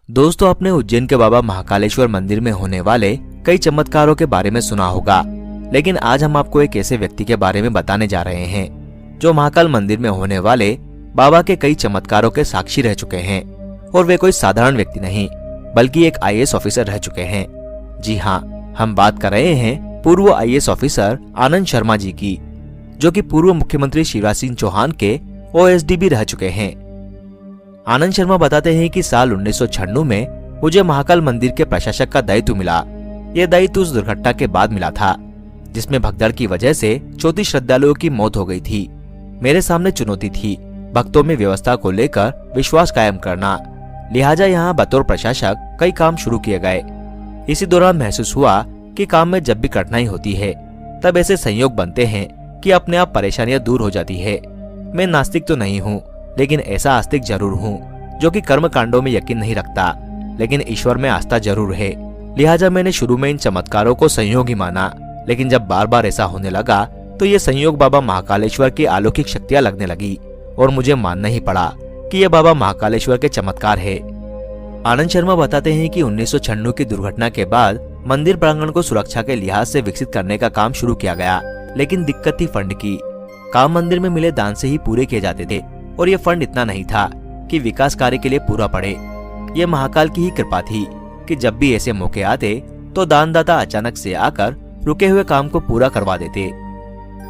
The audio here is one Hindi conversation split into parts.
दोस्तों, आपने उज्जैन के बाबा महाकालेश्वर मंदिर में होने वाले कई चमत्कारों के बारे में सुना होगा, लेकिन आज हम आपको एक ऐसे व्यक्ति के बारे में बताने जा रहे हैं जो महाकाल मंदिर में होने वाले बाबा के कई चमत्कारों के साक्षी रह चुके हैं। और वे कोई साधारण व्यक्ति नहीं बल्कि एक आईएएस ऑफिसर रह चुके हैं। जी हाँ, हम बात कर रहे हैं पूर्व आईएएस ऑफिसर आनंद शर्मा जी की, जो कि पूर्व मुख्यमंत्री शिवराज सिंह चौहान के ओएसडी भी रह चुके हैं। आनंद शर्मा बताते हैं कि साल 1996 में मुझे महाकाल मंदिर के प्रशासक का दायित्व मिला। यह दायित्व उस दुर्घटना के बाद मिला था जिसमें भगदड़ की वजह से 34 श्रद्धालुओं की मौत हो गई थी। मेरे सामने चुनौती थी भक्तों में व्यवस्था को लेकर विश्वास कायम करना, लिहाजा यहाँ बतौर प्रशासक कई काम शुरू किए गए। इसी दौरान महसूस हुआ कि काम में जब भी कठिनाई होती है तब ऐसे संयोग बनते हैं कि अपने आप परेशानियां दूर हो जाती है। मैं नास्तिक तो नहीं हूँ, लेकिन ऐसा आस्तिक जरूर हूँ जो कि कर्म कांडों में यकीन नहीं रखता, लेकिन ईश्वर में आस्था जरूर है। लिहाजा मैंने शुरू में इन चमत्कारों को संयोग ही माना, लेकिन जब बार बार ऐसा होने लगा तो ये संयोग बाबा महाकालेश्वर की अलौकिक शक्तियां लगने लगी और मुझे मानना ही पड़ा कि ये बाबा महाकालेश्वर के चमत्कार है। आनंद शर्मा बताते हैं कि 1996 की दुर्घटना के बाद मंदिर प्रांगण को सुरक्षा के लिहाज से विकसित करने का काम शुरू किया गया, लेकिन दिक्कत थी फंड की। काम मंदिर में मिले दान से ही पूरे किए जाते थे और ये फंड इतना नहीं था कि विकास कार्य के लिए पूरा पड़े। ये महाकाल की ही कृपा थी कि जब भी ऐसे मौके आते तो दानदाता अचानक से आकर रुके हुए काम को पूरा करवा देते।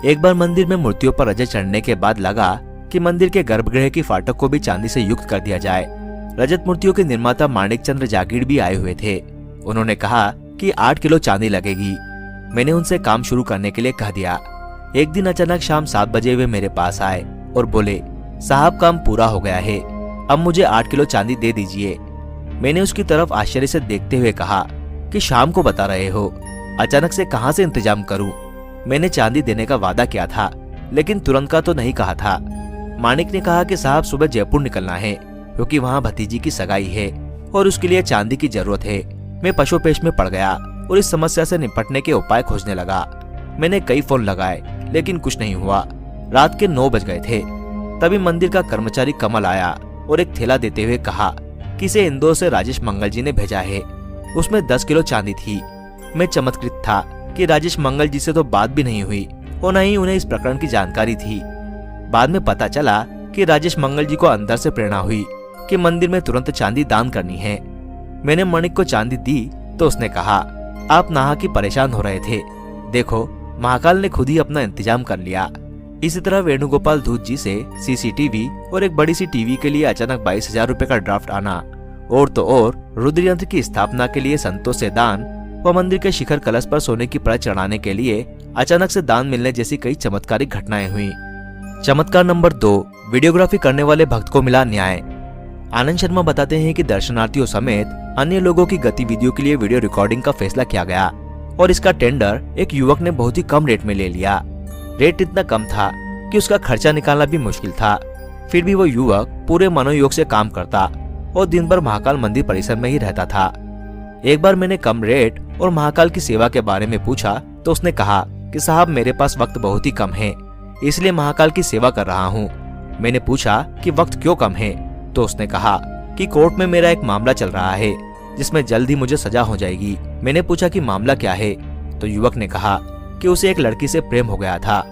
एक बार मंदिर में मूर्तियों पर रजत चढ़ने के बाद लगा कि मंदिर के गर्भगृह की फाटक को भी चांदी से युक्त कर दिया जाए। रजत मूर्तियों के निर्माता माणिक चंद्र जागीर भी आए हुए थे। उन्होंने कहा कि 8 किलो चांदी लगेगी। मैंने उनसे काम शुरू करने के लिए कह दिया। एक दिन अचानक शाम 7 बजे वे मेरे पास आए और बोले, साहब काम पूरा हो गया है, अब मुझे 8 किलो चांदी दे दीजिए। मैंने उसकी तरफ आश्चर्य से देखते हुए कहा कि शाम को बता रहे हो, अचानक से कहां से इंतजाम करूं? मैंने चांदी देने का वादा किया था, लेकिन तुरंत का तो नहीं कहा था। माणिक ने कहा कि साहब सुबह जयपुर निकलना है क्योंकि वहां भतीजी की सगाई है और उसके लिए चांदी की जरूरत है। मैं पशुपेश में पड़ गया और इस समस्या से निपटने के उपाय खोजने लगा। मैंने कई फोन लगाए लेकिन कुछ नहीं हुआ। रात के 9 बज गए थे। तभी मंदिर का कर्मचारी कमल आया और एक थैला देते हुए कहा कि इसे इंदौर से राजेश मंगल जी ने भेजा है। उसमें 10 किलो चांदी थी। मैं चमत्कृत था कि राजेश मंगल जी से तो बात भी नहीं हुई और न ही उन्हें इस प्रकरण की जानकारी थी। बाद में पता चला कि राजेश मंगल जी को अंदर से प्रेरणा हुई कि मंदिर में तुरंत चांदी दान करनी है। मैंने मणिक को चांदी दी तो उसने कहा, आप नाहक ही परेशान हो रहे थे, देखो महाकाल ने खुद ही अपना इंतजाम कर लिया। इसी तरह वेणुगोपाल धूत जी से सीसीटीवी और एक बड़ी सी टीवी के लिए अचानक 22,000 रुपए का ड्राफ्ट आना, और तो और रुद्र यंत्र की स्थापना के लिए संतों से दान व मंदिर के शिखर कलश पर सोने की परत चढ़ाने के लिए अचानक से दान मिलने जैसी कई चमत्कारिक घटनाएं हुई। चमत्कार नंबर 2, वीडियोग्राफी करने वाले भक्त को मिला न्याय। आनंद शर्मा बताते हैं कि दर्शनार्थियों समेत अन्य लोगों की गतिविधियों के लिए वीडियो रिकॉर्डिंग का फैसला किया गया और इसका टेंडर एक युवक ने बहुत ही कम रेट में ले लिया। रेट इतना कम था कि उसका खर्चा निकालना भी मुश्किल था, फिर भी वो युवक पूरे मनोयोग से काम करता और दिन भर महाकाल मंदिर परिसर में ही रहता था। एक बार मैंने कम रेट और महाकाल की सेवा के बारे में पूछा तो उसने कहा कि साहब मेरे पास वक्त बहुत ही कम है, इसलिए महाकाल की सेवा कर रहा हूँ। मैंने पूछा कि वक्त क्यों कम है, तो उसने कहा कि कोर्ट में मेरा एक मामला चल रहा है जिसमें जल्द ही मुझे सजा हो जाएगी। मैंने पूछा कि मामला क्या है, तो युवक ने कहा कि उसे एक लड़की से प्रेम हो गया था।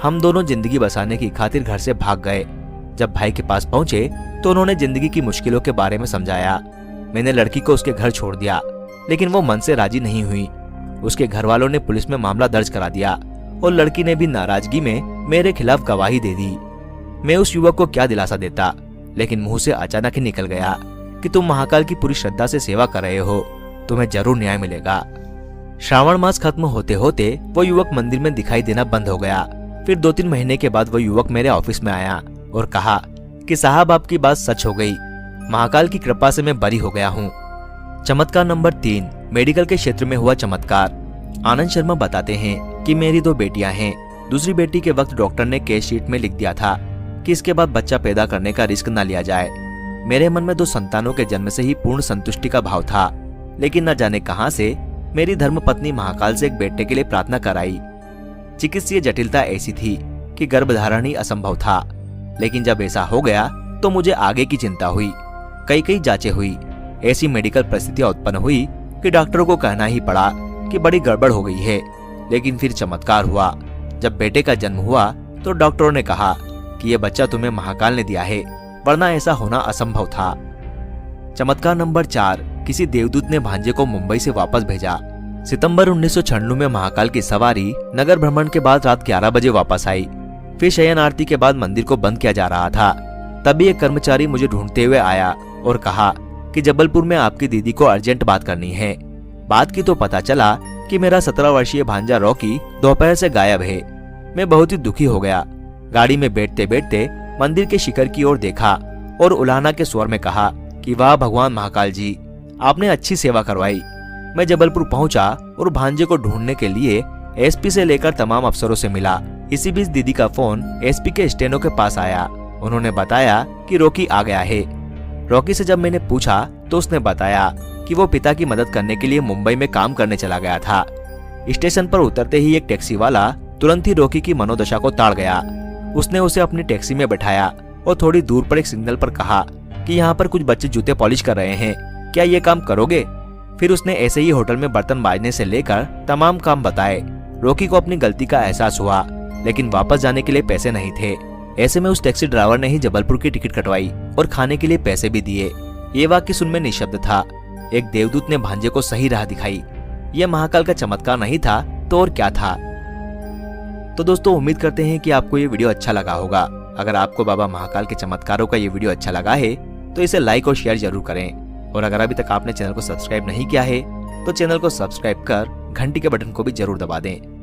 हम दोनों जिंदगी बसाने की खातिर घर से भाग गए। जब भाई के पास पहुंचे तो उन्होंने जिंदगी की मुश्किलों के बारे में समझाया। मैंने लड़की को उसके घर छोड़ दिया, लेकिन वो मन से राजी नहीं हुई। उसके घर वालों ने पुलिस में मामला दर्ज करा दिया और लड़की ने भी नाराजगी में मेरे खिलाफ गवाही दे दी। मैं उस युवक को क्या दिलासा देता, लेकिन मुंह से अचानक ही निकल गया कि तुम महाकाल की पूरी श्रद्धा से सेवा कर रहे हो, तुम्हें जरूर न्याय मिलेगा। श्रावण मास खत्म होते होते वो युवक मंदिर में दिखाई देना बंद हो गया। फिर 2-3 महीने के बाद वो युवक मेरे ऑफिस में आया और कहा कि साहब आपकी बात सच हो गई, महाकाल की कृपा से मैं बरी हो गया हूँ। चमत्कार नंबर 3, मेडिकल के क्षेत्र में हुआ चमत्कार। आनंद शर्मा बताते हैं कि मेरी 2 बेटियां हैं। दूसरी बेटी के वक्त डॉक्टर ने केस शीट में लिख दिया था कि इसके बाद बच्चा पैदा करने का रिस्क न लिया जाए। मेरे मन में 2 संतानों के जन्म से ही पूर्ण संतुष्टि का भाव था, लेकिन न जाने कहां से मेरी धर्मपत्नी महाकाल से एक बेटे के लिए प्रार्थना कराई। चिकित्सीय जटिलता ऐसी थी कि गर्भधारण ही असंभव था, लेकिन जब ऐसा हो गया तो मुझे आगे की चिंता हुई। कई जांचें हुई, ऐसी मेडिकल परिस्थितियां उत्पन्न हुई कि डॉक्टरों को कहना ही पड़ा कि बड़ी गड़बड़ हो गई है। लेकिन फिर चमत्कार हुआ। जब बेटे का जन्म हुआ तो डॉक्टरों ने कहा कि ये बच्चा तुम्हें महाकाल ने दिया है, वरना ऐसा होना असंभव था। चमत्कार नंबर 4, किसी देवदूत ने भांजे को मुंबई से वापस भेजा। सितंबर 1996 में महाकाल की सवारी नगर भ्रमण के बाद रात 11 बजे वापस आई। फिर शयन आरती के बाद मंदिर को बंद किया जा रहा था। तभी एक कर्मचारी मुझे ढूंढते हुए आया और कहा कि जबलपुर में आपकी दीदी को अर्जेंट बात करनी है। बात की तो पता चला कि मेरा 17 वर्षीय भांजा रॉकी दोपहर से गायब है। मैं बहुत ही दुखी हो गया। गाड़ी में बैठते बैठते मंदिर के शिखर की ओर देखा और उलाहना के स्वर में कहा कि वाह भगवान महाकाल जी, आपने अच्छी सेवा करवाई। मैं जबलपुर पहुंचा और भांजे को ढूंढने के लिए एसपी से लेकर तमाम अफसरों से मिला। इसी बीच दीदी का फोन एसपी के स्टेनो के पास आया। उन्होंने बताया कि रॉकी आ गया है। रॉकी से जब मैंने पूछा तो उसने बताया कि वो पिता की मदद करने के लिए मुंबई में काम करने चला गया था। स्टेशन पर उतरते ही एक टैक्सी वाला तुरंत ही रॉकी की मनोदशा को ताड़ गया। उसने उसे अपनी टैक्सी में बैठाया और थोड़ी दूर पर एक सिग्नल पर कहा कि यहाँ पर कुछ बच्चे जूते पॉलिश कर रहे हैं, क्या ये काम करोगे? फिर उसने ऐसे ही होटल में बर्तन मांजने से लेकर तमाम काम बताए। रॉकी को अपनी गलती का एहसास हुआ, लेकिन वापस जाने के लिए पैसे नहीं थे। ऐसे में उस टैक्सी ड्राइवर ने ही जबलपुर की टिकट कटवाई और खाने के लिए पैसे भी दिए। ये वाक्य सुन में निशब्द था। एक देवदूत ने भांजे को सही राह दिखाई। यह महाकाल का चमत्कार नहीं था तो और क्या था। तो दोस्तों, उम्मीद करते हैं कि आपको ये वीडियो अच्छा लगा होगा। अगर आपको बाबा महाकाल के चमत्कारों का ये वीडियो अच्छा लगा है तो इसे लाइक और शेयर जरूर करें। और अगर अभी तक आपने चैनल को सब्सक्राइब नहीं किया है तो चैनल को सब्सक्राइब कर घंटी के बटन को भी जरूर दबा दें।